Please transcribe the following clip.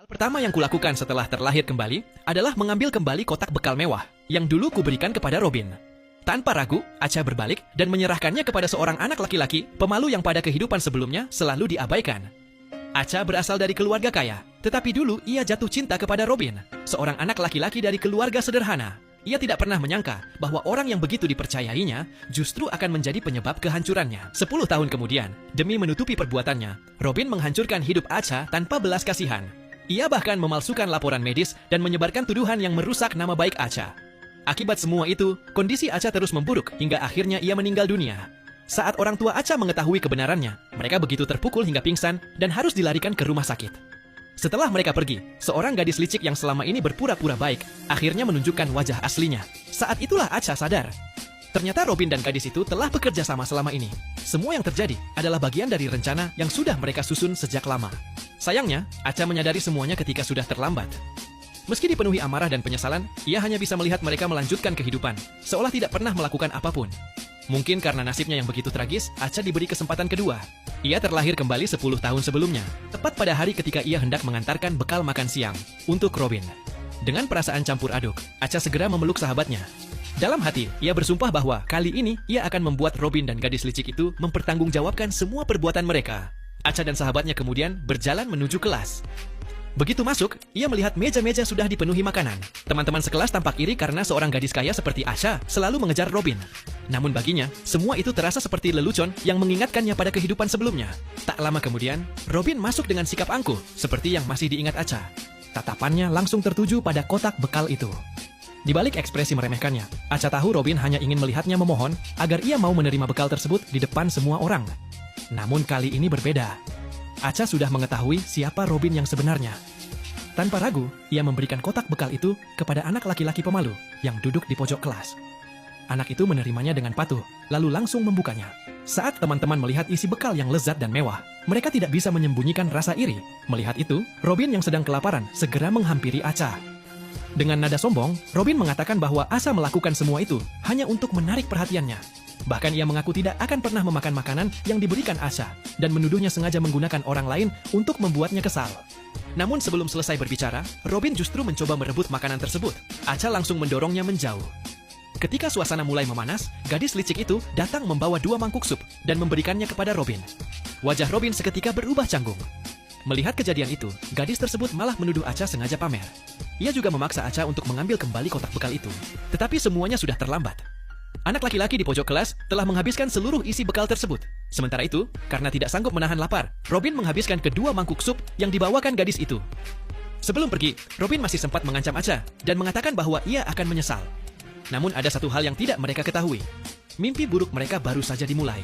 Hal pertama yang kulakukan setelah terlahir kembali adalah mengambil kembali kotak bekal mewah yang dulu kuberikan kepada Robin. Tanpa ragu, Acha berbalik dan menyerahkannya kepada seorang anak laki-laki pemalu yang pada kehidupan sebelumnya selalu diabaikan. Acha berasal dari keluarga kaya, tetapi dulu ia jatuh cinta kepada Robin, seorang anak laki-laki dari keluarga sederhana. Ia tidak pernah menyangka bahwa orang yang begitu dipercayainya justru akan menjadi penyebab kehancurannya. 10 tahun kemudian, demi menutupi perbuatannya, Robin menghancurkan hidup Acha tanpa belas kasihan. Ia bahkan memalsukan laporan medis dan menyebarkan tuduhan yang merusak nama baik Acha. Akibat semua itu, kondisi Acha terus memburuk hingga akhirnya ia meninggal dunia. Saat orang tua Acha mengetahui kebenarannya, mereka begitu terpukul hingga pingsan dan harus dilarikan ke rumah sakit. Setelah mereka pergi, seorang gadis licik yang selama ini berpura-pura baik akhirnya menunjukkan wajah aslinya. Saat itulah Acha sadar. Ternyata Robin dan gadis itu telah bekerja sama selama ini. Semua yang terjadi adalah bagian dari rencana yang sudah mereka susun sejak lama. Sayangnya, Acha menyadari semuanya ketika sudah terlambat. Meski dipenuhi amarah dan penyesalan, ia hanya bisa melihat mereka melanjutkan kehidupan, seolah tidak pernah melakukan apapun. Mungkin karena nasibnya yang begitu tragis, Acha diberi kesempatan kedua. Ia terlahir kembali 10 tahun sebelumnya, tepat pada hari ketika ia hendak mengantarkan bekal makan siang untuk Robin. Dengan perasaan campur aduk, Acha segera memeluk sahabatnya. Dalam hati, ia bersumpah bahwa kali ini ia akan membuat Robin dan gadis licik itu mempertanggungjawabkan semua perbuatan mereka. Acha dan sahabatnya kemudian berjalan menuju kelas. Begitu masuk, ia melihat meja-meja sudah dipenuhi makanan. Teman-teman sekelas tampak iri karena seorang gadis kaya seperti Acha selalu mengejar Robin. Namun baginya, semua itu terasa seperti lelucon yang mengingatkannya pada kehidupan sebelumnya. Tak lama kemudian, Robin masuk dengan sikap angkuh, seperti yang masih diingat Acha. Tatapannya langsung tertuju pada kotak bekal itu. Di balik ekspresi meremehkannya, Acha tahu Robin hanya ingin melihatnya memohon agar ia mau menerima bekal tersebut di depan semua orang. Namun kali ini berbeda. Acha sudah mengetahui siapa Robin yang sebenarnya. Tanpa ragu, ia memberikan kotak bekal itu kepada anak laki-laki pemalu yang duduk di pojok kelas. Anak itu menerimanya dengan patuh, lalu langsung membukanya. Saat teman-teman melihat isi bekal yang lezat dan mewah, mereka tidak bisa menyembunyikan rasa iri. Melihat itu, Robin yang sedang kelaparan segera menghampiri Acha. Dengan nada sombong, Robin mengatakan bahwa Acha melakukan semua itu hanya untuk menarik perhatiannya. Bahkan ia mengaku tidak akan pernah memakan makanan yang diberikan Acha dan menuduhnya sengaja menggunakan orang lain untuk membuatnya kesal. Namun sebelum selesai berbicara, Robin justru mencoba merebut makanan tersebut. Acha langsung mendorongnya menjauh. Ketika suasana mulai memanas, gadis licik itu datang membawa 2 mangkuk sup dan memberikannya kepada Robin. Wajah Robin seketika berubah canggung. Melihat kejadian itu, gadis tersebut malah menuduh Acha sengaja pamer. Ia juga memaksa Acha untuk mengambil kembali kotak bekal itu. Tetapi semuanya sudah terlambat. Anak laki-laki di pojok kelas telah menghabiskan seluruh isi bekal tersebut. Sementara itu, karena tidak sanggup menahan lapar, Robin menghabiskan kedua mangkuk sup yang dibawakan gadis itu. Sebelum pergi, Robin masih sempat mengancam Acha dan mengatakan bahwa ia akan menyesal. Namun ada satu hal yang tidak mereka ketahui. Mimpi buruk mereka baru saja dimulai.